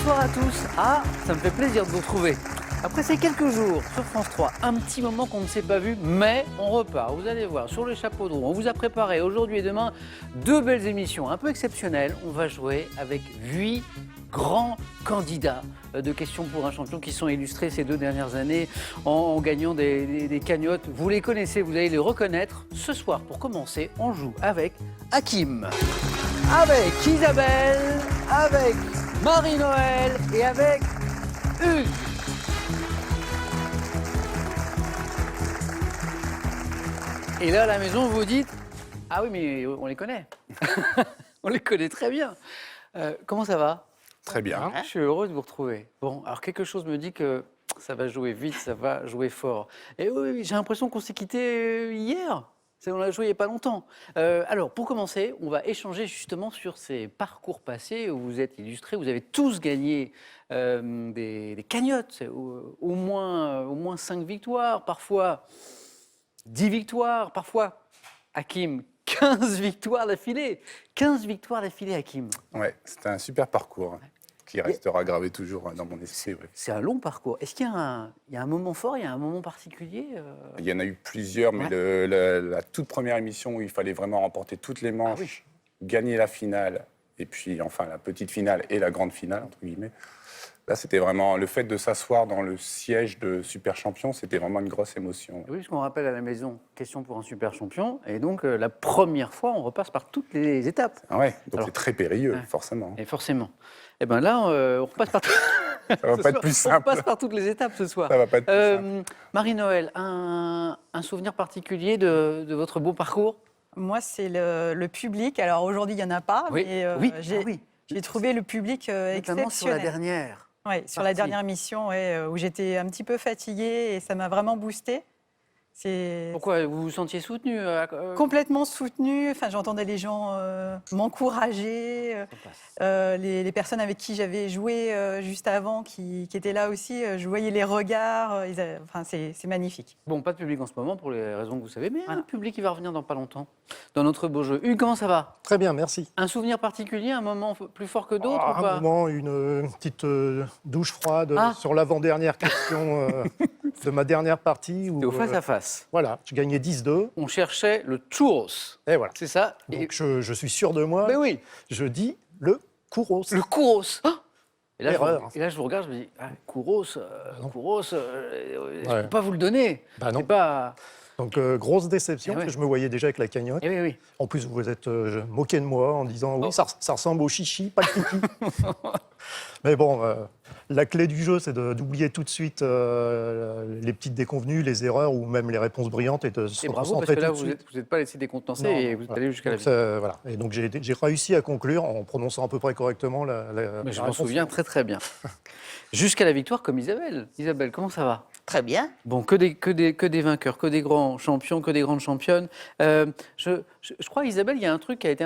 Bonsoir à tous. Ah, ça me fait plaisir de vous retrouver. Après ces quelques jours sur France 3, un petit moment qu'on ne s'est pas vu, mais on repart. Vous allez voir, sur le chapeau de roue, on vous a préparé aujourd'hui et demain 2 belles émissions un peu exceptionnelles. On va jouer avec 8 grands candidats de questions pour un champion qui sont illustrés ces 2 dernières années en gagnant des cagnottes. Vous les connaissez, vous allez les reconnaître. Ce soir, pour commencer, on joue avec Hakim, avec Isabelle, avec Marie-Noël et avec Hugues. Et là, à la maison, vous vous dites « Ah oui, mais on les connaît. On les connaît très bien. » Comment ça va? Très bien. Je suis heureux de vous retrouver. Bon, alors quelque chose me dit que ça va jouer vite, ça va jouer fort. Et oui, j'ai l'impression qu'on s'est quitté hier. On a joué il n'y a pas longtemps. Alors, pour commencer, on va échanger justement sur ces parcours passés où vous êtes illustrés. Vous avez tous gagné des cagnottes, au moins 5 victoires, parfois 10 victoires, parfois, Hakim, 15 victoires d'affilée. 15 victoires d'affilée, Hakim. Ouais, c'était un super parcours qui restera gravé toujours dans mon esprit. Ouais. C'est un long parcours. Est-ce qu'il y a un moment fort, il y a un moment particulier Il y en a eu plusieurs, mais la toute première émission où il fallait vraiment remporter toutes les manches, gagner la finale, et puis enfin la petite finale et la grande finale, entre guillemets. Là, c'était vraiment le fait de s'asseoir dans le siège de super champion, c'était vraiment une grosse émotion. Oui, parce qu'on rappelle à la maison, question pour un super champion. Et donc, la première fois, on repasse par toutes les étapes. Ah ouais, donc c'est très périlleux, forcément. Et forcément. Et bien là, on repasse par Ça va pas être plus simple. On repasse par toutes les étapes ce soir. Ça va pas être plus simple. Marie-Noël, un souvenir particulier de votre beau parcours? Moi, c'est le public. Alors aujourd'hui, il n'y en a pas, mais j'ai trouvé le public notamment exceptionnel. sur la dernière. Oui, sur la dernière mission, où j'étais un petit peu fatiguée et ça m'a vraiment boostée. Pourquoi? Vous vous sentiez soutenu Complètement soutenue. Enfin, j'entendais les gens m'encourager. Les personnes avec qui j'avais joué juste avant, qui étaient là aussi, je voyais les regards. Enfin, c'est magnifique. Bon, pas de public en ce moment pour les raisons que vous savez, mais un public qui va revenir dans pas longtemps dans notre beau jeu. Hugues, comment ça va? Très bien, merci. Un souvenir particulier, un moment plus fort que d'autres ou pas? Un moment, une petite douche froide sur l'avant-dernière question de ma dernière partie. C'était au face-à-face. Voilà, je gagnais 10-2. On cherchait le churros. Et voilà. C'est ça. Donc je suis sûr de moi. Mais oui. Je dis le churros. Le churros. Et là, je vous regarde, je me dis, churros, churros, je ne peux pas vous le donner. Bah non. C'est pas... Donc grosse déception, parce que je me voyais déjà avec la cagnotte. Oui. En plus, vous vous êtes moqué de moi en disant, oui, ça ressemble au chichi, pas le kiki. Mais bon, la clé du jeu, c'est d'oublier tout de suite les petites déconvenues, les erreurs ou même les réponses brillantes et de se bravo, parce concentrer que là, tout de vous suite. n'êtes pas laissé décontencer et vous êtes allé jusqu'à la victoire. Voilà. Et donc j'ai réussi à conclure en prononçant à peu près correctement la Mais je m'en réponse. souviens très bien. Jusqu'à la victoire comme Isabelle. Isabelle, comment ça va? Très bien. Bon, que des vainqueurs, que des grands champions, que des grandes championnes. Je crois, Isabelle, il y a un truc qui a été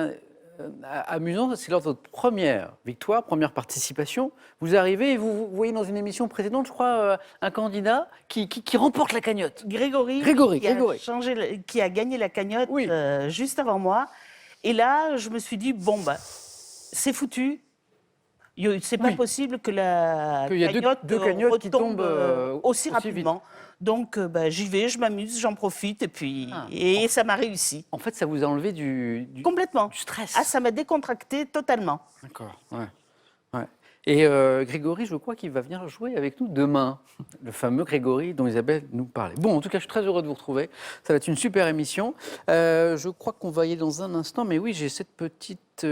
amusant, c'est lors de votre première victoire, première participation. Vous arrivez et vous voyez dans une émission précédente, je crois, un candidat qui remporte la cagnotte. Grégory. Qui a gagné la cagnotte juste avant moi. Et là, je me suis dit, bon, c'est foutu. C'est pas possible que la cagnotte deux cagnottes qui tombent aussi rapidement. Vite. Donc, j'y vais, je m'amuse, j'en profite, et puis ça m'a réussi. En fait, ça vous a enlevé complètement du stress. Ah, ça m'a décontracté totalement. D'accord, ouais. Et Grégory, je crois qu'il va venir jouer avec nous demain. Le fameux Grégory dont Isabelle nous parlait. Bon, en tout cas, je suis très heureux de vous retrouver. Ça va être une super émission. Je crois qu'on va y aller dans un instant. Mais oui, j'ai cette petite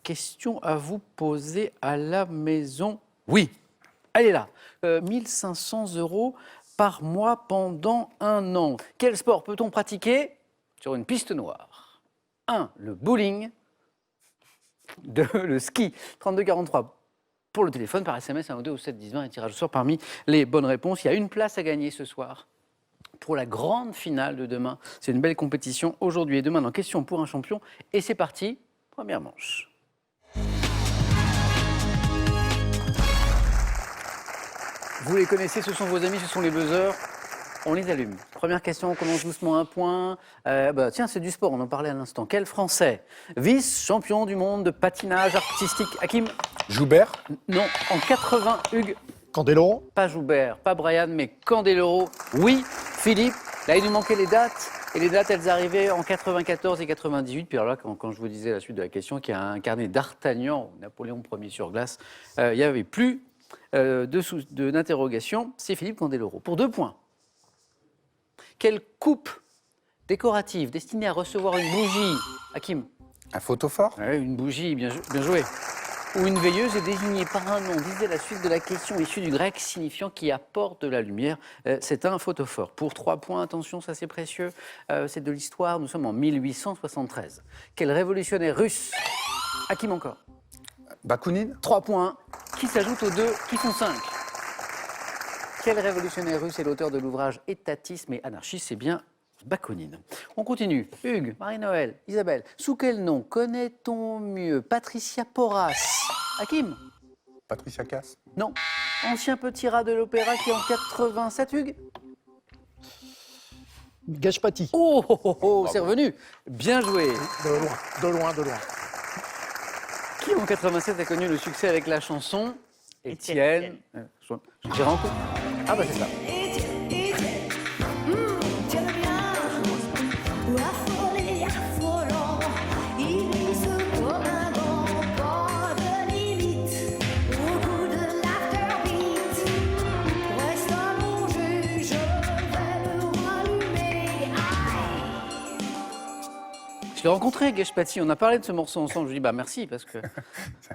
question à vous poser à la maison. Oui, elle est là. 1 500 € par mois pendant 1 an. Quel sport peut-on pratiquer sur une piste noire? 1. Le bowling. 2. Le ski. 32-43 pour le téléphone, par SMS, 1 2 au 7 10 20 et tirage au sort parmi les bonnes réponses. Il y a une place à gagner ce soir pour la grande finale de demain. C'est une belle compétition aujourd'hui et demain dans Question pour un champion. Et c'est parti, première manche. Vous les connaissez, ce sont vos amis, ce sont les buzzers. On les allume. Première question, on commence doucement, un point. Tiens, c'est du sport, on en parlait à l'instant. Quel Français, vice-champion du monde de patinage artistique? Hakim? Joubert. Non, en 80, Hugues. Candeloro. Pas Joubert, pas Brian, mais Candeloro. Oui, Philippe. Là, il nous manquait les dates. Et les dates, elles arrivaient en 94 et 98. Puis alors là, quand je vous disais la suite de la question, qui a incarné d'Artagnan, Napoléon Ier sur glace, il n'y avait plus d'interrogation. C'est Philippe Candeloro. Pour 2 points. Quelle coupe décorative destinée à recevoir une bougie, Hakim? Un photophore. Ouais, une bougie, bien joué. Ou une veilleuse est désignée par un nom, disait la suite de la question, issue du grec, signifiant qui apporte de la lumière. C'est un photophore. Pour 3 points, attention, ça c'est précieux, c'est de l'histoire, nous sommes en 1873. Quel révolutionnaire russe? Hakim encore. Bakounine. 3 points, qui s'ajoutent aux 2, qui font 5. Quel révolutionnaire russe est l'auteur de l'ouvrage Étatisme et anarchisme? C'est bien Bakounine. On continue. Hugues, Marie-Noël, Isabelle. Sous quel nom connaît-on mieux Patricia Porras? Hakim? Patricia Cass. Non. Ancien petit rat de l'opéra qui en 87, Hugues? Gashpati. Oh, c'est revenu. Bien joué. De loin. Qui en 87 a connu le succès avec la chanson Étienne. J'ai rencontré. Ah bah c'est ça. Je l'ai rencontré, Geshpati. On a parlé de ce morceau ensemble. Je lui ai dit bah merci parce que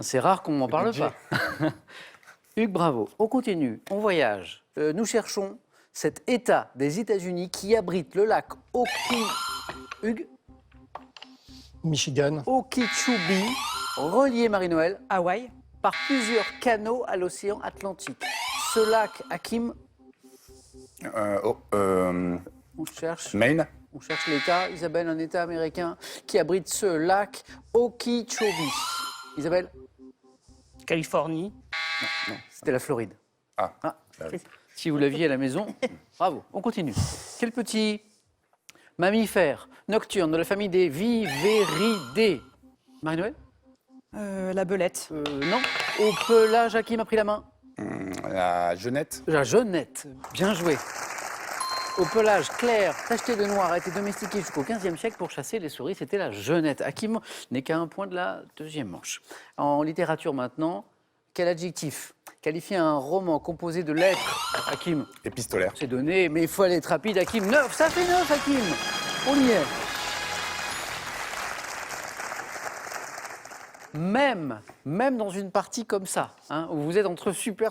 c'est rare qu'on m'en parle pas. Hugues, bravo. On continue. On voyage. Nous cherchons cet État des États-Unis qui abrite le lac Hugues, Michigan. Okeechobee, relié Marie-Noël Hawaï. par plusieurs canaux à l'océan Atlantique. Ce lac, Hakim, on cherche. Maine. On cherche l'État, Isabelle, un État américain qui abrite ce lac Okeechobee. Isabelle? Californie. Non, c'était la Floride. Ah. Ah, si vous l'aviez à la maison, bravo. On continue. Quel petit mammifère nocturne de la famille des Viverridae? Marie-Noël? La belette. Non. Au pelage, Hakim a pris la main. La Jeunette. La jeunette. Bien joué. Au pelage clair, tacheté de noir, a été domestiqué jusqu'au XVe siècle pour chasser les souris. C'était la jeunette. Hakim n'est qu'à 1 point de la deuxième manche. En littérature maintenant, quel adjectif qualifie un roman composé de lettres? Hakim? Épistolaire. C'est donné, mais il faut aller être rapide. Hakim, 9, ça fait 9, Hakim. On y est. Même dans une partie comme ça, hein, où vous êtes entre super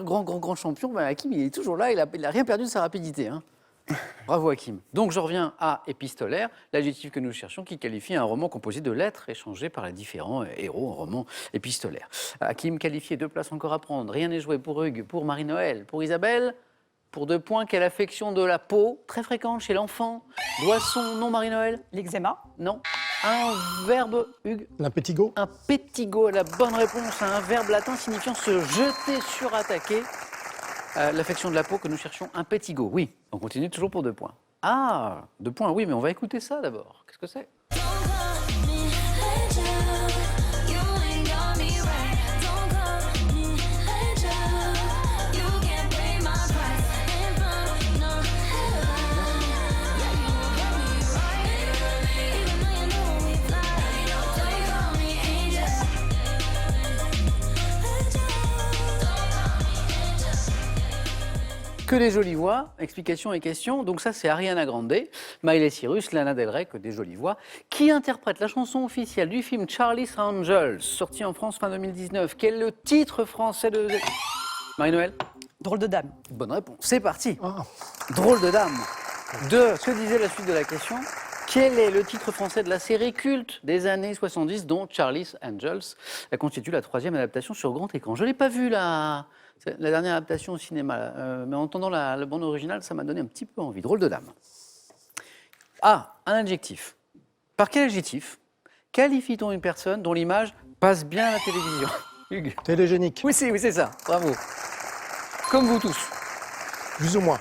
grand champion, ben Hakim, il est toujours là, il a rien perdu de sa rapidité. Hein. Bravo, Hakim. Donc, je reviens à épistolaire, l'adjectif que nous cherchons qui qualifie un roman composé de lettres échangées par les différents héros en roman épistolaire. Hakim qualifié, 2 places encore à prendre. Rien n'est joué pour Hugues, pour Marie-Noël, pour Isabelle. Pour 2 points, quelle affection de la peau, très fréquente chez l'enfant, doit son nom, Marie-Noël? L'eczéma. Non. Un verbe, Hugues? L'impétigo. Un pétigo, la bonne réponse à un verbe latin signifiant se jeter sur attaquer. L'affection de la peau que nous cherchons, un pétigo. Oui, on continue toujours pour 2 points. Ah, 2 points, oui, mais on va écouter ça d'abord. Qu'est-ce que c'est? Que des jolies voix, explications et questions. Donc ça, c'est Ariana Grande, Miley Cyrus, Lana Del Rey, que des jolies voix, qui interprète la chanson officielle du film Charlie's Angels, sorti en France fin 2019. Quel est le titre français de... Marie-Noël? Drôle de dame. Bonne réponse. C'est parti. Drôle de dame. Que disait la suite de la question? Quel est le titre français de la série culte des années 70 dont Charlie's Angels constitue la 3e adaptation sur grand écran? Je ne l'ai pas vue, la dernière adaptation au cinéma, mais en entendant la bande originale, ça m'a donné un petit peu envie. Drôle de dame. Ah, un adjectif. Par quel adjectif qualifie-t-on une personne dont l'image passe bien à la télévision? Hugues? Télégénique. Oui, c'est ça. Bravo. Comme vous tous. Plus ou moins.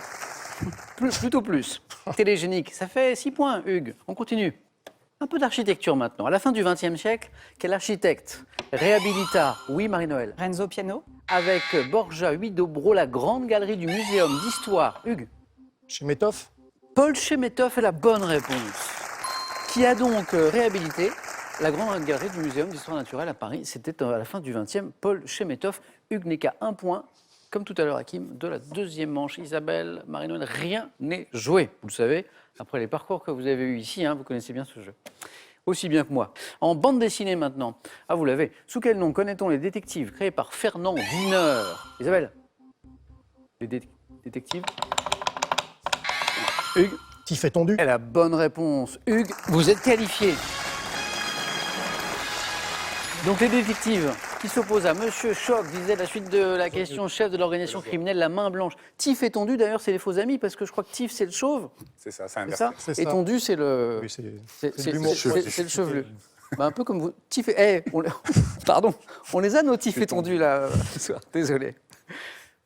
Plutôt plus. Télégénique, ça fait 6 points, Hugues. On continue. Un peu d'architecture maintenant. À la fin du XXe siècle, quel architecte réhabilita, oui Marie-Noël, Renzo Piano. avec Borja Huidobro, la grande galerie du Muséum d'Histoire, Hugues? Chemetov. Paul Chemetov est la bonne réponse. Qui a donc réhabilité la grande galerie du Muséum d'Histoire naturelle à Paris. C'était à la fin du XXe, Paul Chemetov. Hugues n'est qu'à 1 point, comme tout à l'heure, Hakim, de la deuxième manche. Isabelle, Marie-Noël, rien n'est joué. Vous le savez, après les parcours que vous avez eus ici, vous connaissez bien ce jeu. Aussi bien que moi. En bande dessinée maintenant. Ah, vous l'avez. Sous quel nom connaît-on les détectives créés par Fernand Wiener? Isabelle? Les détectives? Hugues? Tif et tondu. Et la bonne réponse. Hugues, vous êtes qualifié. Donc les détectives qui s'opposent à Monsieur Choc, disait la suite de la question, chef de l'organisation criminelle La Main Blanche. Tif et tondu, d'ailleurs, c'est les faux amis, parce que je crois que Tif, c'est le chauve. C'est ça, c'est C'est inversé. ça. C'est Et ça. tondu, c'est le... Oui, c'est C'est de l'humour. le chevelu. Bah, un peu comme vous. Tif et... Pardon, on les a nos tifs et tondus là ce soir. Désolé.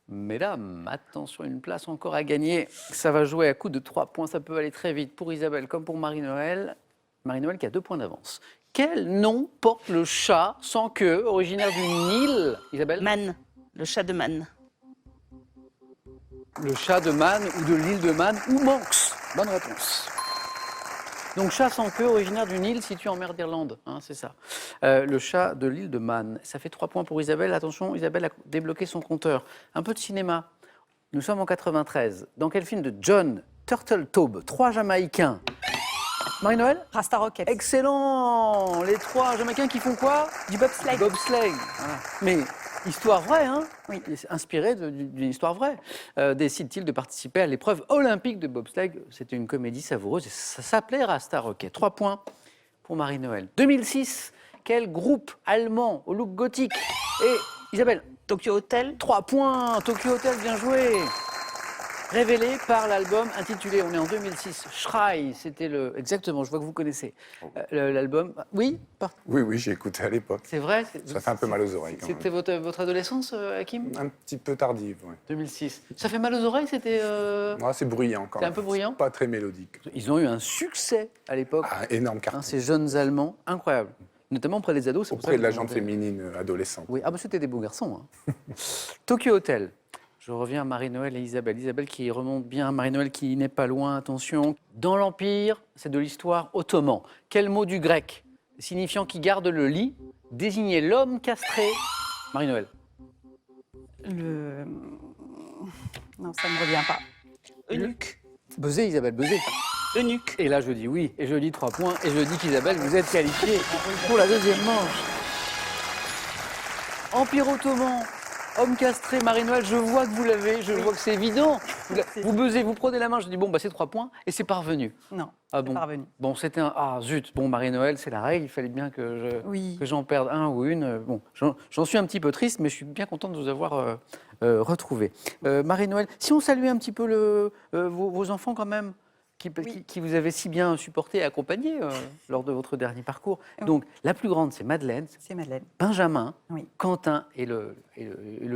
Mesdames, attention, une place encore à gagner. Ça va jouer à coup de 3 points. Ça peut aller très vite pour Isabelle comme pour Marie-Noël. Marie-Noël qui a 2 points d'avance. Quel nom porte le chat sans queue, originaire du Nil? Isabelle? Man, le chat de Man. Le chat de Man ou de l'île de Man ou Manx. Bonne réponse. Donc chat sans queue, originaire du Nil, situé en mer d'Irlande, c'est ça. Le chat de l'île de Man. Ça fait 3 points pour Isabelle. Attention, Isabelle a débloqué son compteur. Un peu de cinéma. Nous sommes en 93. Dans quel film de John Turteltaub, 3 Jamaïcains? Marie-Noël? Rasta Rocket. Excellent. Les 3 Jamaïcains qui font quoi? Du bobsleigh. Bobsleigh. Voilà. Mais histoire vraie, hein? Oui. Inspirée d'une histoire vraie. Décide-t-il de participer à l'épreuve olympique de bobsleigh? C'était une comédie savoureuse et ça s'appelait Rasta Rocket. 3 points pour Marie-Noël. 2006, quel groupe allemand au look gothique? Et Isabelle? Tokyo Hotel. 3 points. Tokyo Hotel, bien joué. Révélé par l'album intitulé, on est en 2006, Schrei, c'était le... Exactement, je vois que vous connaissez l'album. Oui? Oui, j'ai écouté à l'époque. C'est vrai? Ça fait un peu mal aux oreilles quand même. C'était votre adolescence, Hakim? Un petit peu tardive, oui. 2006. Ça fait mal aux oreilles, c'était... C'est bruyant quand C'est même. un peu bruyant? Pas très mélodique. Ils ont eu un succès à l'époque, Énorme carton. ces jeunes Allemands, incroyable. Notamment auprès des ados. C'est pour ça Auprès que de la vous gente demandez. féminine adolescente. Oui, c'était des beaux garçons. Tokyo Hotel. Je reviens à Marie-Noël et Isabelle. Isabelle qui remonte bien, Marie-Noël qui n'est pas loin, attention. Dans l'Empire, c'est de l'histoire ottoman. Quel mot du grec, signifiant qui garde le lit, désignait l'homme castré? Marie-Noël. Le... Non, ça ne me revient pas. Eunuque. Buzzer, Isabelle, buzzer. Eunuque. Et là, je dis oui, et je dis 3 points, et je dis qu'Isabelle, vous êtes qualifiée pour la deuxième manche. Empire ottoman, homme castré, Marie-Noël, je vois que vous l'avez, je vois que c'est évident. Vous buzzez, vous prenez la main, je dis bon, c'est 3 points, et c'est parvenu. Non, Ah c'est bon. pas revenu. Bon, c'était un... Ah zut, bon, Marie-Noël, c'est la règle, il fallait bien que j'en perde un ou une. Bon, j'en suis un petit peu triste, mais je suis bien content de vous avoir retrouvé. Marie-Noël, si on saluait un petit peu vos enfants quand même, qui vous avaient si bien supporté et accompagné lors de votre dernier parcours. Oui. Donc, la plus grande, c'est Madeleine, C'est Madeleine. Benjamin, Oui, Quentin et le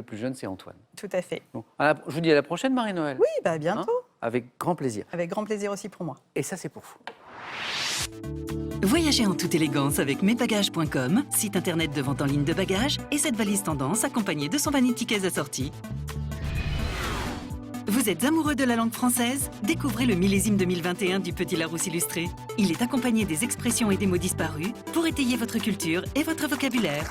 plus jeune, c'est Antoine. tout à fait. Bon, je vous dis à la prochaine, Marie-Noël. Oui, bah bientôt. Hein, avec grand plaisir. Avec grand plaisir aussi pour moi. Et ça, c'est pour vous. Voyagez en toute élégance avec mesbagages.com, site internet de vente en ligne de bagages, et cette valise tendance accompagnée de son vanity case assorti. Vous êtes amoureux de la langue française? Découvrez le millésime 2021 du Petit Larousse illustré. Il est accompagné des expressions et des mots disparus pour étayer votre culture et votre vocabulaire.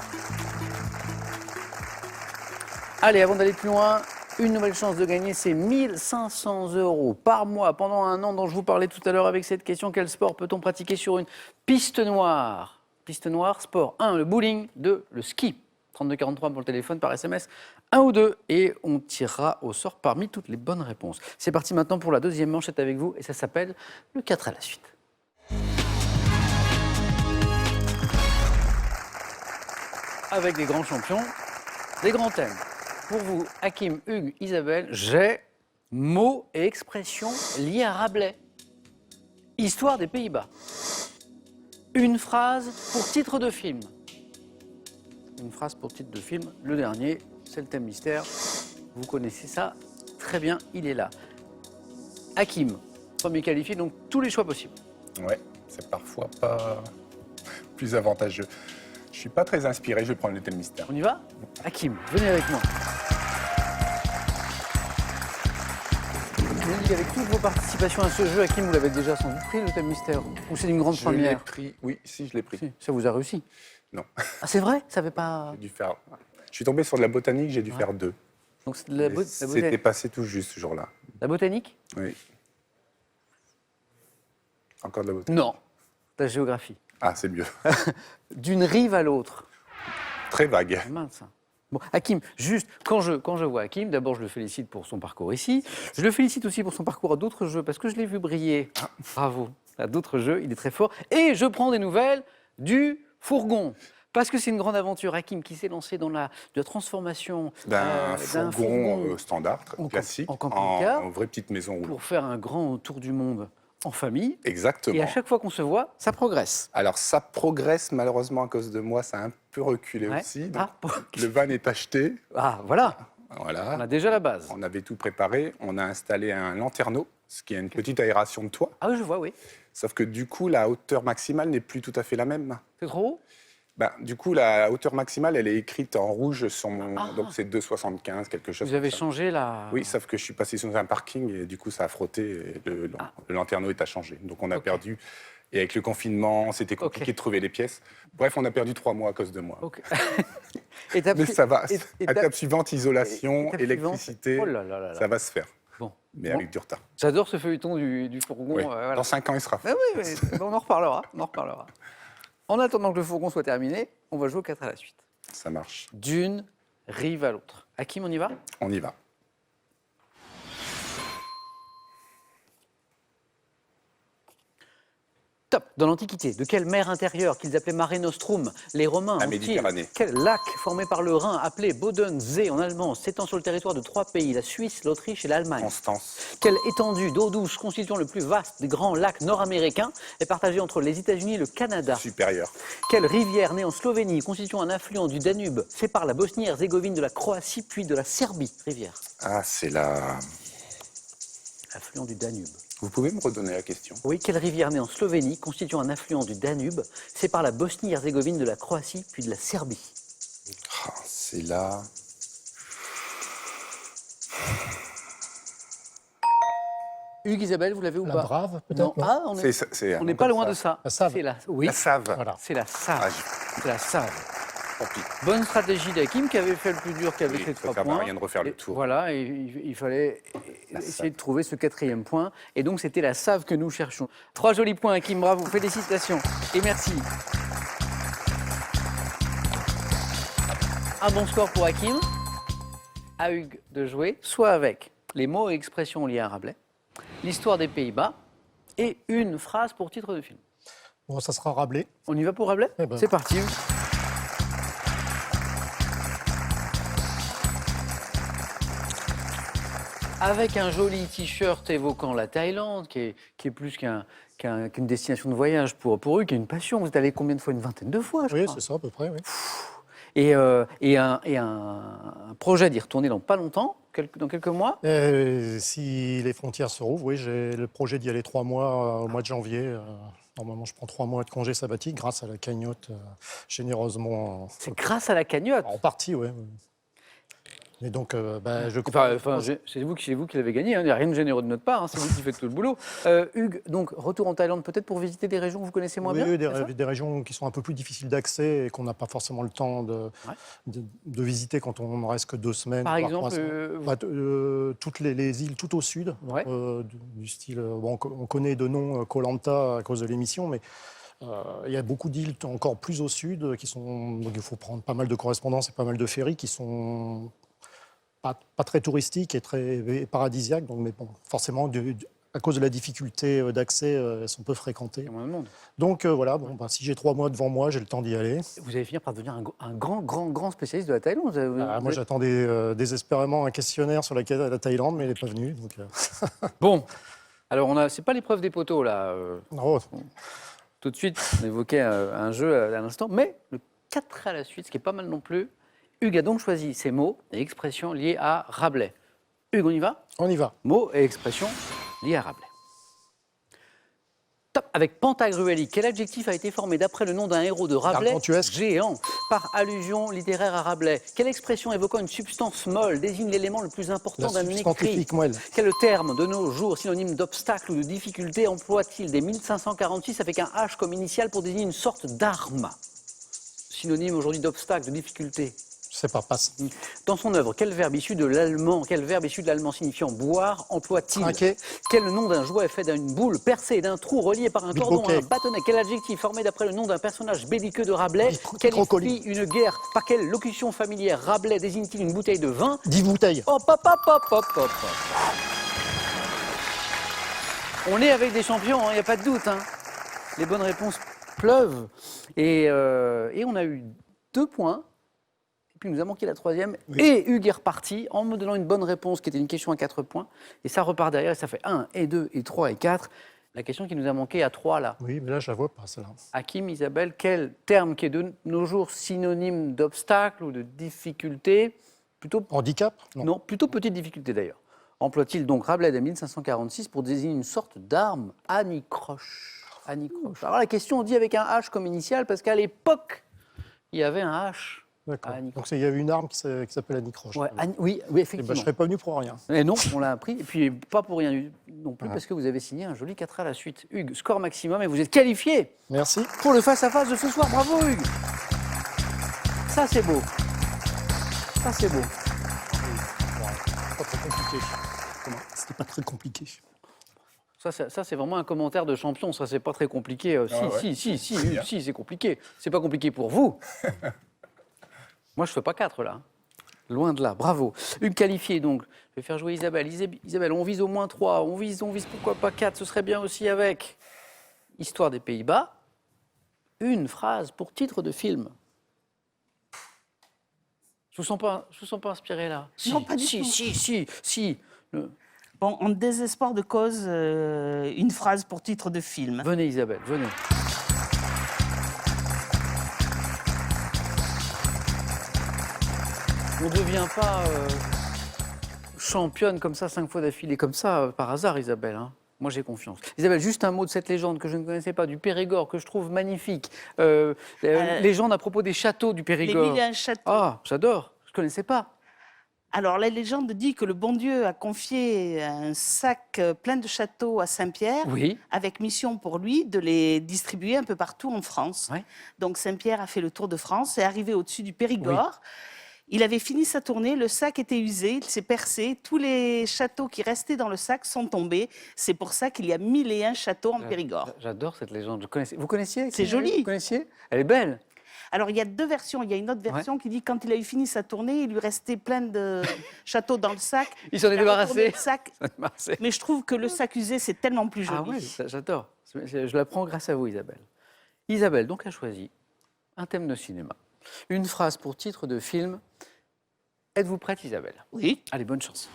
Allez, avant d'aller plus loin, une nouvelle chance de gagner, c'est 1 500 € par mois pendant un an dont je vous parlais tout à l'heure avec cette question. Quel sport peut-on pratiquer sur une piste noire? Piste noire, sport 1, le bowling, 2, le ski. 3243 pour le téléphone, par SMS, 1 ou 2, et on tirera au sort parmi toutes les bonnes réponses. C'est parti maintenant pour la deuxième manche, c'est avec vous, et ça s'appelle le 4 à la suite. Avec des grands champions, des grands thèmes. Pour vous, Hakim, Hugues, Isabelle, j'ai mots et expressions liés à Rabelais. Histoire des Pays-Bas. Une phrase pour titre de film. Une phrase pour titre de film. Le dernier, c'est le thème mystère. Vous connaissez ça très bien, il est là. Hakim, premier qualifié, donc tous les choix possibles. Ouais, c'est parfois pas plus avantageux. Je suis pas très inspiré, je vais prendre le thème mystère. On y va? Hakim, venez avec moi. Je me dis qu'avec toutes vos participations à ce jeu, Hakim, vous l'avez déjà sans doute pris, le thème mystère. Ou c'est une grande Je l'ai première? pris, oui, si, je l'ai pris. Si, ça vous a réussi? Non, Ah, c'est vrai? Ça avait pas... j'ai dû faire... Je suis tombé sur de la botanique, j'ai dû faire 2. Donc c'est de la, Mais la C'était passé tout juste ce jour-là. La botanique? Oui. Encore de la botanique. Non. La géographie. Ah, c'est mieux. D'une rive à l'autre. Très vague. Mince. Bon, Hakim, juste, quand je vois Hakim, d'abord je le félicite pour son parcours ici. Je le félicite aussi pour son parcours à d'autres jeux, parce que je l'ai vu briller. Bravo. À d'autres jeux, il est très fort. Et je prends des nouvelles du fourgon. Parce que c'est une grande aventure, Hakim, qui s'est lancé dans la transformation D'un fourgon standard, en classique, camping-car, en vraie petite maison roulante. pour faire un grand tour du monde en famille. Exactement. Et à chaque fois qu'on se voit, ça progresse. Alors, ça progresse malheureusement à cause de moi, ça a un peu reculé Ouais. aussi. Donc, Ah, le van est acheté. ah, voilà, Voilà. on a déjà la base. On avait tout préparé. On a installé un lanterneau, ce qui est une petite aération de toit. Ah oui, je vois, oui. Sauf que du coup, la hauteur maximale n'est plus tout à fait la même. C'est trop haut? Ben, du coup, la hauteur maximale, elle est écrite en rouge sur mon. Ah. Donc, c'est 2,75, quelque chose Vous avez comme ça. changé la... Oui, sauf que je suis passé sur un parking et du coup, ça a frotté et le lanterneau est à changer. Donc, on a Ok. perdu. Et avec le confinement, c'était compliqué de trouver les pièces. Bref, on a perdu 3 mois à cause de moi. Ok. Étape Mais su- ça va. étape- Étape suivante, isolation, étape électricité. suivante. Oh là là là là. Ça va se faire. Bon. Mais Bon. avec du retard. J'adore ce feuilleton du fourgon. Oui. voilà. Dans 5 ans, il sera fait. Ah oui, oui, on en reparlera, on en reparlera. En attendant que le fourgon soit terminé, on va jouer aux 4 à la suite. Ça marche. D'une rive à l'autre. Hakim, on y va? On y va. Top. Dans l'Antiquité, de quelle mer intérieure qu'ils appelaient Mare Nostrum, les Romains La ont-ils Méditerranée. quel lac formé par le Rhin appelé Bodensee en allemand s'étend sur le territoire de 3 pays, la Suisse, l'Autriche et l'Allemagne? Constance. Quelle étendue d'eau douce constituant le plus vaste des grands lacs nord-américains est partagée entre les États-Unis et le Canada? Supérieur. Quelle rivière née en Slovénie constituant un affluent du Danube sépare la Bosnie-Herzégovine de la Croatie puis de la Serbie? Rivière. Ah, c'est la. Affluent du Danube. Vous pouvez me redonner la question? Oui, quelle rivière née en Slovénie constituant un affluent du Danube sépare la Bosnie-Herzégovine de la Croatie puis de la Serbie? Ah, c'est la. Hugues, Isabelle, vous l'avez ou La pas? Brave, Non. peut-être, non Ah, on C'est on n'est pas loin de ça. La Save. C'est oui, La Save. voilà, c'est la Save. Ah, C'est la Save. Tant pis. Bonne stratégie d'Hakim qui avait fait le plus dur, qui avait Oui, fait ça 3 servait à points. rien de refaire le Et tour. Voilà, et il fallait essayer de trouver ce 4e point. Et donc, c'était la Save que nous cherchions. 3 jolis points, Hakim, bravo, félicitations. Et merci. Un bon score pour Hakim. À Hugues de jouer, soit avec les mots et expressions liés à Rabelais, l'histoire des Pays-Bas et une phrase pour titre de film. Bon, ça sera Rabelais. On y va pour Rabelais? Eh ben. C'est parti. Avec un joli t-shirt évoquant la Thaïlande, qui est plus qu'une destination de voyage pour eux, qui est une passion. Vous êtes allé combien de fois? Une vingtaine de fois, je Oui, crois. c'est ça, à peu près, oui. Et un projet d'y retourner dans pas longtemps, dans quelques mois. Si les frontières se rouvrent, oui, j'ai le projet d'y aller 3 mois au mois de janvier. Normalement, je prends 3 mois de congé sabbatique grâce à la cagnotte généreusement C'est grâce à la cagnotte. en partie, oui. Et donc, je crois. C'est vous qui l'avez gagné, hein. Il n'y a rien de généreux de notre part, hein. C'est vous qui faites tout le boulot. Hugues, donc retour en Thaïlande peut-être pour visiter des régions que vous connaissez moins Oui, bien? des, c'est ça des régions qui sont un peu plus difficiles d'accès et qu'on n'a pas forcément le temps de visiter quand on ne reste que 2 semaines. Par voire exemple, 3 semaines. Toutes les îles tout au sud, Ouais. du style. Bon, on connaît de nom Koh Lanta à cause de l'émission, mais il y a beaucoup d'îles encore plus au sud donc il faut prendre pas mal de correspondances et pas mal de ferries qui sont pas très touristiques et très paradisiaques. Donc, mais bon, forcément, à cause de la difficulté d'accès, elles sont peu fréquentées. Il y a moins de monde. Donc voilà, si j'ai 3 mois devant moi, j'ai le temps d'y aller. Vous allez finir par devenir un grand spécialiste de la Thaïlande. Moi, j'attendais désespérément un questionnaire sur la Thaïlande, mais il n'est pas venu. Donc, Bon, alors c'est pas l'épreuve des poteaux là. oh, Tout de suite, on évoquait un jeu à l'instant, mais le 4 à la suite, ce qui est pas mal non plus. Hugues a donc choisi ces mots et expressions liés à Rabelais. Hugues, on y va? on y va. Mots et expressions lié à Rabelais. Top. Avec Pantagruélique, quel adjectif a été formé d'après le nom d'un héros de Rabelais Gargantuesque. géant, par allusion littéraire à Rabelais? Quelle expression évoquant une substance molle désigne l'élément le plus important La d'un écrit? substantifique moelle. Quel terme, de nos jours, synonyme d'obstacle ou de difficulté, emploie-t-il dès 1546 avec un H comme initiale pour désigner une sorte d'arme? Synonyme aujourd'hui d'obstacle, de difficulté. Je sais pas, passe. Dans son œuvre, quel verbe issu de l'allemand signifiant boire emploie-t-il? Trinquer. Quel nom d'un jouet fait d'une boule percée d'un trou relié par un cordon à un Pickpocket. bâtonnet? Quel adjectif formé d'après le nom d'un personnage belliqueux de Rabelais qualifie Crocodile. une guerre? Par quelle locution familière Rabelais désigne-t-il une bouteille de vin? 10 bouteilles. Hop, hop, hop, hop, hop, hop. On est avec des champions, il n'y a pas de doute. Hein. Les bonnes réponses pleuvent. Et on a eu 2 points. Et puis il nous a manqué la 3e. Oui. Et Hugues est reparti en me donnant une bonne réponse qui était une question à 4 points. Et ça repart derrière et ça fait 1, et 2, et 3, et 4. La question qui nous a manqué à 3 là. Oui, mais là, je la vois pas, celle-là. Hakim, Isabelle, quel terme qui est de nos jours synonyme d'obstacle ou de difficulté? Plutôt Handicap? non, plutôt petite difficulté d'ailleurs. Emploie-t-il donc Rabelais dès 1546 pour désigner une sorte d'arme anicroche? Anicroche. Alors la question on dit avec un H comme initiale parce qu'à l'époque, il y avait un H. D'accord. Anicroche. Donc il y avait une arme qui s'appelle anicroche. Ouais, oui, Eh ben, effectivement. je serais pas venu pour rien. Et non, on l'a appris. Et puis pas pour rien non plus parce que vous avez signé un joli 4 à la suite. Hugues, score maximum et vous êtes qualifié Merci. pour le face-à-face de ce soir. Bravo Hugues. Ça c'est beau. Ça c'est beau. Pas très compliqué. Comment? C'était pas très compliqué. Ça, c'est vraiment un commentaire de champion. Ça, c'est pas très compliqué. ouais. Si, c'est compliqué. C'est pas compliqué pour vous. Moi, je fais pas 4 là. Loin de là. Bravo. Une qualifiée, donc. Je vais faire jouer Isabelle. Isabelle, on vise au moins 3. On vise pourquoi pas 4. Ce serait bien aussi avec Histoire des Pays-Bas. Une phrase pour titre de film. Je vous sens pas inspiré là. Non, pas du tout. Si. Bon, en désespoir de cause, une phrase pour titre de film. Venez Isabelle, venez. On ne devient pas championne comme ça 5 fois d'affilée, comme ça, par hasard Isabelle. Hein. Moi j'ai confiance. Isabelle, juste un mot de cette légende que je ne connaissais pas, du Périgord, que je trouve magnifique. Légende à propos des châteaux du Les Périgord. 1001 châteaux. Ah, j'adore, je ne connaissais pas. Alors, la légende dit que le bon Dieu a confié un sac plein de châteaux à Saint-Pierre, Oui. avec mission pour lui de les distribuer un peu partout en France. Ouais. Donc, Saint-Pierre a fait le tour de France, est arrivé au-dessus du Périgord. Il avait fini sa tournée, le sac était usé, il s'est percé, tous les châteaux qui restaient dans le sac sont tombés. C'est pour ça qu'il y a 1001 châteaux en Périgord. J'adore cette légende. Vous connaissiez? C'est joli. Vous connaissiez? Elle est belle. Alors, il y a 2 versions. Il y a une autre version qui dit que quand il a eu fini sa tournée, il lui restait plein de châteaux dans le sac. Il s'en est a retourné débarrassé. le sac. Marseille. Mais je trouve que le sac usé, c'est tellement plus joli. Ah oui, j'adore. Je l'apprends grâce à vous, Isabelle. Isabelle, donc, a choisi un thème de cinéma. Une phrase pour titre de film. Êtes-vous prête, Isabelle? Oui. Allez, bonne chance.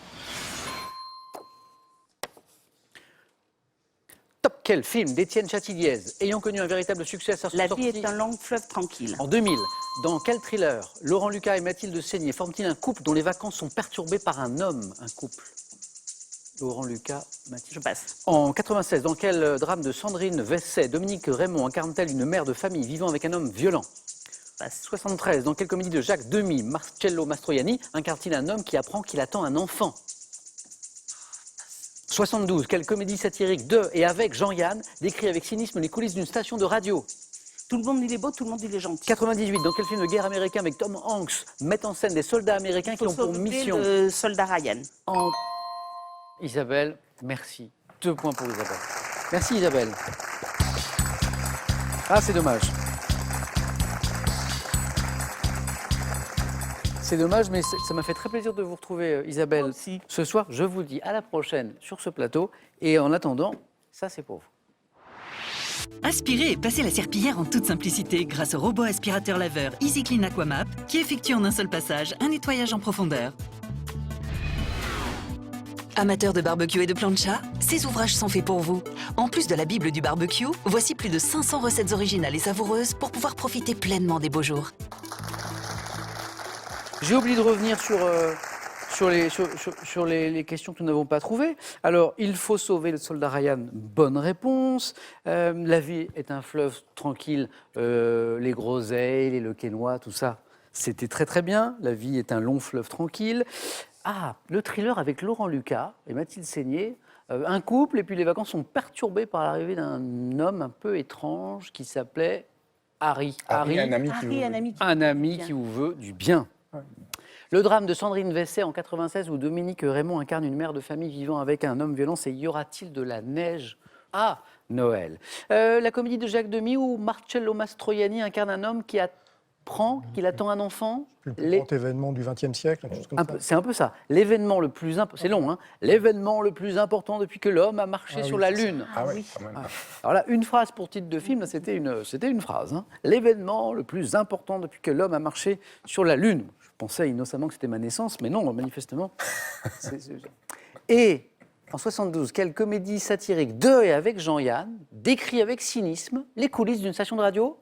Top, quel film d'Étienne Châtilliez, ayant connu un véritable succès à sa La sortie vie est un long fleuve tranquille. en 2000, dans quel thriller Laurent Lucas et Mathilde Seigné forment-ils un couple dont les vacances sont perturbées par un homme? Un couple. Laurent Lucas, Mathilde. Je passe. En 96, dans quel drame de Sandrine Vesset, Dominique Raymond incarne-t-elle une mère de famille vivant avec un homme violent? Passe. 73, dans quelle comédie de Jacques Demy, Marcello Mastroianni incarne-t-il un homme qui apprend qu'il attend un enfant? 72, quelle comédie satirique de et avec Jean-Yann décrit avec cynisme les coulisses d'une station de radio? Tout le monde il est beau, tout le monde il est gentil. 98, dans quel film de guerre américain avec Tom Hanks met en scène des soldats américains qui ont pour mission... Le soldat Ryan. Isabelle, merci. 2 points pour Isabelle. Merci Isabelle. Ah, c'est dommage. C'est dommage, mais ça m'a fait très plaisir de vous retrouver, Isabelle, Moi aussi. ce soir. Je vous dis à la prochaine sur ce plateau. Et en attendant, ça c'est pour vous. Aspirez et passez la serpillière en toute simplicité grâce au robot aspirateur laveur EasyClean Aquamap qui effectue en un seul passage un nettoyage en profondeur. Amateurs de barbecue et de plancha, ces ouvrages sont faits pour vous. En plus de la Bible du barbecue, voici plus de 500 recettes originales et savoureuses pour pouvoir profiter pleinement des beaux jours. J'ai oublié de revenir sur les questions que nous n'avons pas trouvées. Alors, il faut sauver le soldat Ryan. Bonne réponse. La vie est un fleuve tranquille. Les groseilles, les lequenois, tout ça, c'était très très bien. La vie est un long fleuve tranquille. Ah, le thriller avec Laurent Lucas et Mathilde Seigné. Un couple, et puis les vacances sont perturbées par l'arrivée d'un homme un peu étrange qui s'appelait Harry. Harry, un ami qui Harry, vous- un ami qui- Un ami qui vous veut du bien. Le drame de Sandrine Vesset en 96 où Dominique Raymond incarne une mère de famille vivant avec un homme violent, c'est Y aura-t-il de la neige à Noël? La comédie de Jacques Demy où Marcello Mastroianni incarne un homme qui apprend qu'il attend un enfant. Le plus grand événement du XXe siècle, quelque chose comme ça. C'est un peu ça. L'événement le plus important, c'est long, hein. L'événement le plus important depuis que l'homme a marché Ah sur oui, la c'est ça. Lune. Ah oui, quand même. Alors là, une phrase pour titre de film, c'était une phrase. Hein. L'événement le plus important depuis que l'homme a marché sur la Lune. Je pensais innocemment que c'était ma naissance, mais non, manifestement. Et en 72, quelle comédie satirique de et avec Jean-Yann décrit avec cynisme les coulisses d'une station de radio?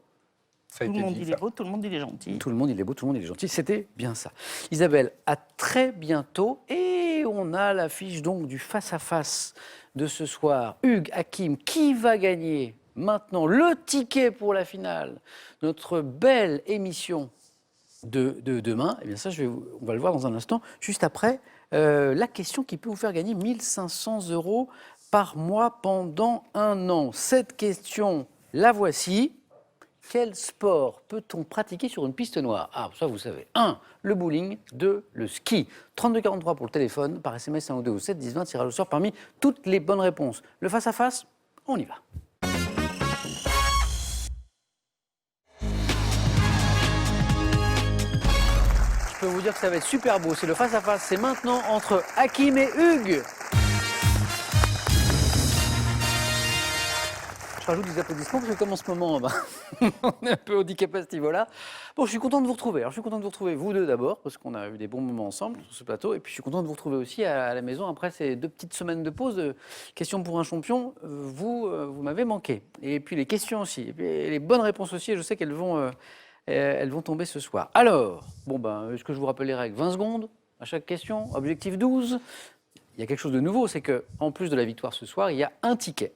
Ça a Tout le été monde dit, il ça. est beau, tout le monde il est gentil. Tout le monde, il est beau, tout le monde, il est gentil. C'était bien ça. Isabelle, à très bientôt. Et on a l'affiche donc du face-à-face de ce soir. Hugues, Hakim, qui va gagner maintenant le ticket pour la finale? Notre belle émission de demain. Eh bien ça, on va le voir dans un instant. Juste après, la question qui peut vous faire gagner 1 500 € par mois pendant un an. Cette question, la voici. Quel sport peut-on pratiquer sur une piste noire? Ah, ça vous savez. 1, le bowling. 2, le ski. 3243 pour le téléphone. Par SMS 1 ou 2 ou 7 10 20, tirage au sort parmi toutes les bonnes réponses. Le face-à-face, on y va. Je peux vous dire que ça va être super beau. C'est le face-à-face. C'est maintenant entre Hakim et Hugues. Je rajoute des applaudissements parce que comme en ce moment, on est un peu handicapé à ce niveau-là. Bon, je suis content de vous retrouver. Alors, je suis content de vous retrouver, vous deux d'abord, parce qu'on a eu des bons moments ensemble sur ce plateau. Et puis, je suis content de vous retrouver aussi à la maison après ces 2 petites semaines de pause. Question pour un champion, vous m'avez manqué. Et puis, les questions aussi. Et puis, les bonnes réponses aussi. Et je sais qu'elles vont tomber ce soir. Alors, est-ce que je vous rappelle les règles? 20 secondes à chaque question. Objectif 12. Il y a quelque chose de nouveau, c'est qu'en plus de la victoire ce soir, il y a un ticket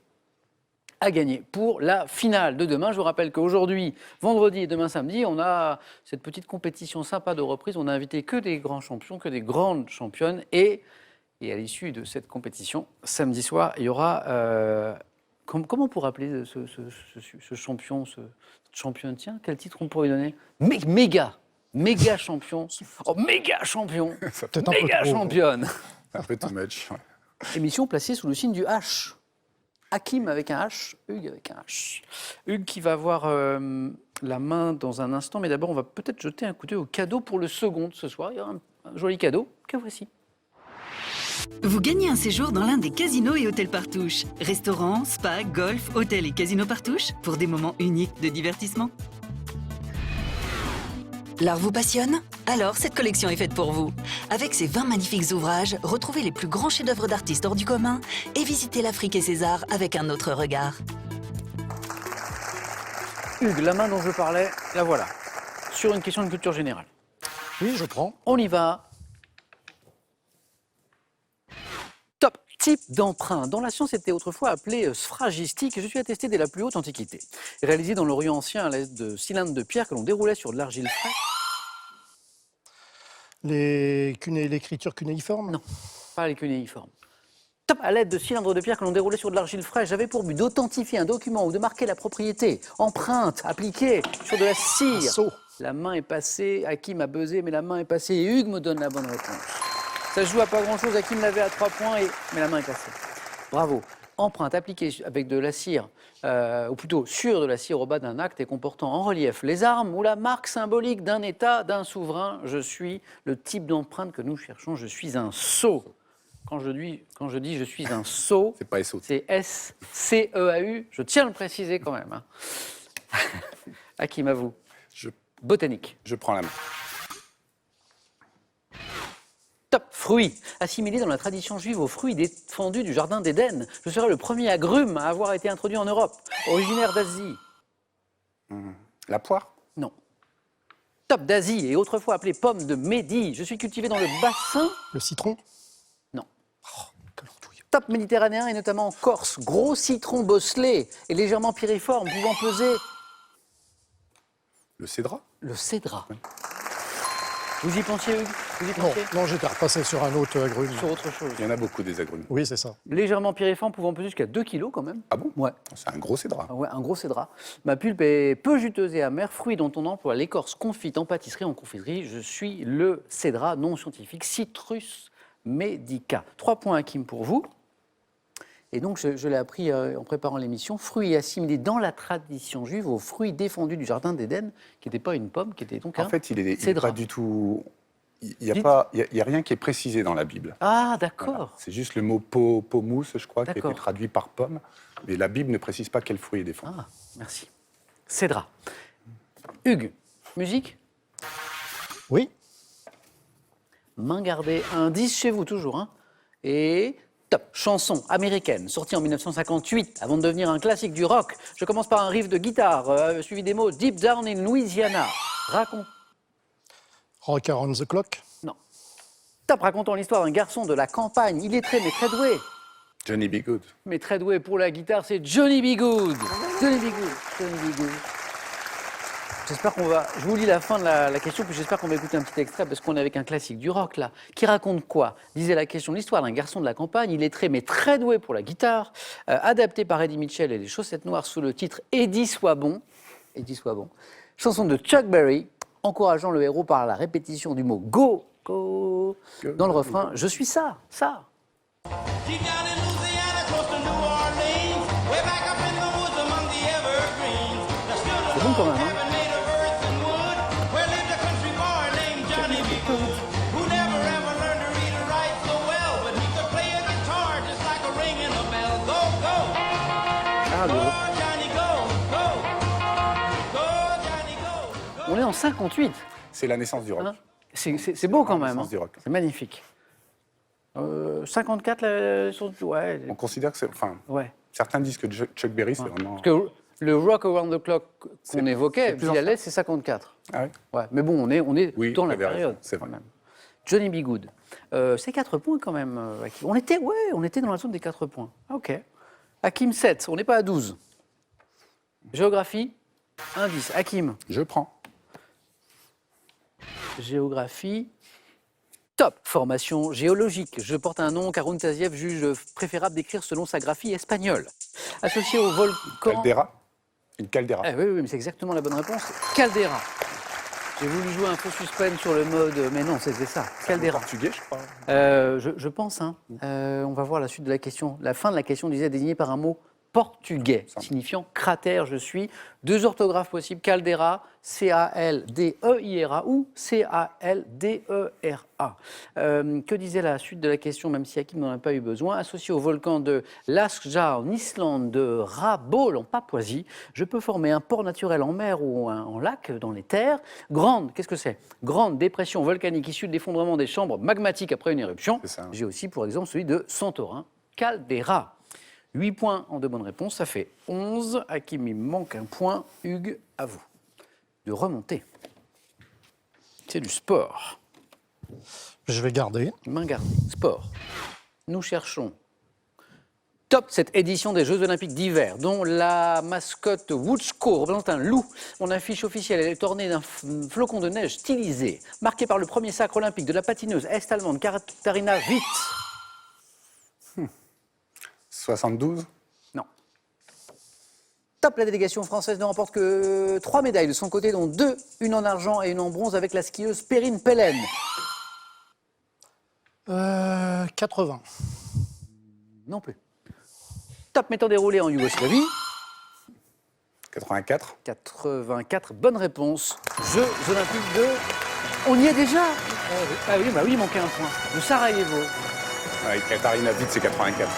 à gagner pour la finale de demain. Je vous rappelle qu'aujourd'hui, vendredi et demain samedi, on a cette petite compétition sympa de reprise. On a invité que des grands champions, que des grandes championnes. Et à l'issue de cette compétition, samedi soir, il y aura... comment on pourrait appeler ce champion, cette championne? Tiens, quel titre on pourrait lui donner? Méga champion. Oh, méga champion. Peut-être un peu Méga trop. championne. Un peu too much. Ouais. Émission placée sous le signe du H. Hakim avec un H, Hugues avec un H. Hugues qui va avoir la main dans un instant, mais d'abord on va peut-être jeter un coup d'œil au cadeau pour le second ce soir. Il y aura un joli cadeau que voici. Vous gagnez un séjour dans l'un des casinos et hôtels Partouche. Restaurants, spa, golf, hôtels et casinos Partouche pour des moments uniques de divertissement. L'art vous passionne? Alors, cette collection est faite pour vous. Avec ses 20 magnifiques ouvrages, retrouvez les plus grands chefs-d'œuvre d'artistes hors du commun et visitez l'Afrique et ses arts avec un autre regard. Hugues, la main dont je parlais, la voilà. Sur une question de culture générale. Oui, je prends. On y va. Top. Type d'emprunt. Dans la science, c'était autrefois appelé sphagistique. Je suis attesté dès la plus haute antiquité. Réalisé dans l'Orient ancien à l'aide de cylindres de pierre que l'on déroulait sur de l'argile fraîche. L'écriture cunéiforme? Non, pas les cunéiformes. Top. À l'aide de cylindres de pierre que l'on déroulait sur de l'argile fraîche, j'avais pour but d'authentifier un document ou de marquer la propriété. Empreinte appliquée sur de la cire. Sceau. La main est passée, Hakim a buzzé, mais la main est passée et Hugues me donne la bonne réponse. Ça se joue à pas grand-chose, Hakim l'avait à 3 points, mais la main est passée. Bravo. Empreinte appliquée avec de la cire, ou plutôt sur de la cire au bas d'un acte et comportant en relief les armes ou la marque symbolique d'un État, d'un souverain. Je suis le type d'empreinte que nous cherchons, je suis un sceau. Quand je dis je suis un sceau, C'est pas SO. c'est S-C-E-A-U, je tiens à le préciser quand même. Hein. Hakim, à vous. Botanique. Je prends la main. Top. Fruits. Assimilé dans la tradition juive aux fruits défendus du jardin d'Éden. Je serai le premier agrume à avoir été introduit en Europe. Originaire d'Asie. La poire? Non. Top d'Asie et autrefois appelée pomme de Mehdi. Je suis cultivé dans le bassin. Le citron. Non. Oh, quelle andouille. Top méditerranéen et notamment en Corse. Gros citron bosselé et légèrement piriforme, pouvant peser Le cédra. le cédra. Vous y pensiez, Hugues? Vous y Non, pensiez? non, j'étais repassé sur un autre agrume. Sur autre chose. Il y en a beaucoup des agrumes. Oui, c'est ça. Légèrement piriforme, pouvant peser jusqu'à 2 kilos quand même. Ah bon? Ouais. C'est un gros cédra. Ah ouais, un gros cédra. Ma pulpe est peu juteuse et amère, fruit dont on emploie l'écorce confite en pâtisserie, en confiserie. Je suis le cédra non scientifique Citrus medica. 3 points, Hakim, pour vous. Et donc, je l'ai appris en préparant l'émission, fruit assimilé dans la tradition juive aux fruits défendus du jardin d'Éden, qui n'était pas une pomme, qui était donc un En fait, il est cédra. pas du tout. Il n'y Dites. a, y a rien qui est précisé dans la Bible. Ah, d'accord. Voilà. C'est juste le mot pomousse, je crois, qui a été D'accord. traduit par pomme. Mais la Bible ne précise pas quel fruit est défendu. Ah, merci. Cédra. Hugues, musique? Oui. Main gardée, indice chez vous toujours. Hein. Et top, chanson américaine, sortie en 1958, avant de devenir un classique du rock. Je commence par un riff de guitare, suivi des mots Deep Down in Louisiana. Raconte. Rock Around the Clock. Non. Top, racontant l'histoire d'un garçon de la campagne, illettré mais très doué. Johnny B. Good. Mais très doué pour la guitare, c'est Johnny B. Good. Johnny B. Good. Johnny B. Good. J'espère qu'on va. Je vous lis la fin de la question, puis j'espère qu'on va écouter un petit extrait parce qu'on est avec un classique du rock là. Qui raconte quoi? Disait la question, l'histoire d'un garçon de la campagne, illettré mais très doué pour la guitare, adapté par Eddie Mitchell et les Chaussettes Noires sous le titre Eddie soit bon. Eddie soit bon. Chanson de Chuck Berry, encourageant le héros par la répétition du mot go, go. Dans le refrain, je suis ça, ça. Deep down in Louisiana, close to New Orleans, way back up in the woods among the evergreens. There stood a C'est bon quand même, log hein. cabin made of earth and wood, where lived a country boy named Johnny B. Good, who never ever learned to read or write so well, but he could play a guitar just like a ringing a bell. Go, go, Ah, go, le- Johnny, go, go, go, Johnny, go, go. On est en 58. C'est la naissance du rock. Hein. C'est beau quand même. naissance Hein. du rock. C'est magnifique. 54, ouais. On considère que c'est. Enfin, Ouais. certains disent que Chuck Berry, c'est vraiment. Parce que le Rock Around the Clock qu'on C'est évoquait, plus Bill Haley, c'est 54. Ah ouais. Ouais. Mais bon, on est Oui, dans la vous avez raison, période. c'est quand vrai. même. Johnny B. Good. C'est 4 points quand même, Hakim. On était dans la zone des 4 points. Ah, ok. Hakim 7, on n'est pas à 12. Géographie, indice. Hakim, Je prends. géographie, top. Formation géologique. Je porte un nom qu'Arun Taziev juge préférable d'écrire selon sa graphie espagnole. Associé au volcan... Caldera. Une caldeira. Eh oui, mais c'est exactement la bonne réponse. Caldera. J'ai voulu jouer un faux suspense sur le mode, mais non, c'était ça. Caldera. Portugais, je crois. Je pense. Hein. On va voir la suite de la question. La fin de la question disait désigné par un mot portugais, signifiant cratère, je suis. 2 orthographes possibles, Caldera, C-A-L-D-E-I-R-A ou C-A-L-D-E-R-A. Que disait la suite de la question, même si Hakim n'en a pas eu besoin? Associé au volcan de Lascja en Islande, de Rabaul en Papouasie, je peux former un port naturel en mer ou en lac, dans les terres. Grande, qu'est-ce que c'est? Grande dépression volcanique issue de l'effondrement des chambres magmatiques après une éruption. C'est ça. J'ai aussi, pour exemple, celui de Santorin, Caldera. 8 points en 2 bonnes réponses, ça fait 11. Hakim, il manque un point. Hugues, à vous de remonter. C'est du sport. Je vais garder. Main gardée. Sport. Nous cherchons top cette édition des Jeux Olympiques d'hiver, dont la mascotte Wutschko représente un loup. Mon affiche officielle elle est ornée d'un flocon de neige stylisé, marqué par le premier sacre olympique de la patineuse est-allemande Katharina Witt. 72. Non. Top, la délégation française ne remporte que 3 médailles de son côté, dont 2, une en argent et une en bronze avec la skieuse Perrine Pellen. 80. Non plus. Top, m'étant déroulé en Yougoslavie. 84. 84, bonne réponse. Jeux Olympiques de... On y est déjà. Ah oui, bah oui, il manquait un point. De Sarajevo. Ouais, Katharina Witt, c'est 84.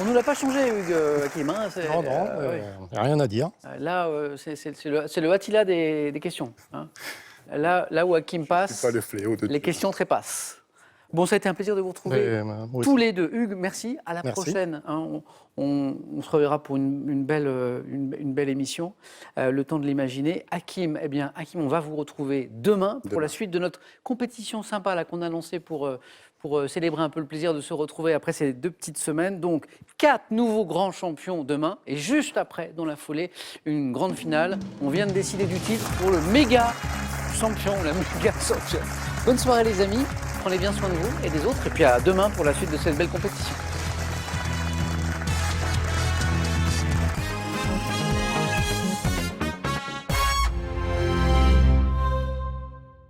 On nous l'a pas changé, Hugues Hakim. Hein, Non, non, ouais. rien à dire. Là, c'est le Attila des questions. Hein. Là où Hakim passe, C'est pas le fléau de les Dieu. questions trépassent. Bon, ça a été un plaisir de vous retrouver moi aussi. tous les deux. Hugues, merci. À la Merci. prochaine. Hein. On se reverra pour une belle émission. Le temps de l'imaginer. Hakim, on va vous retrouver demain pour la suite de notre compétition sympa là, qu'on a lancée pour célébrer un peu le plaisir de se retrouver après ces 2 petites semaines. Donc, 4 nouveaux grands champions demain. Et juste après, dans la foulée, une grande finale. On vient de décider du titre pour le méga champion, la méga champion. Bonne soirée les amis. Prenez bien soin de vous et des autres. Et puis à demain pour la suite de cette belle compétition.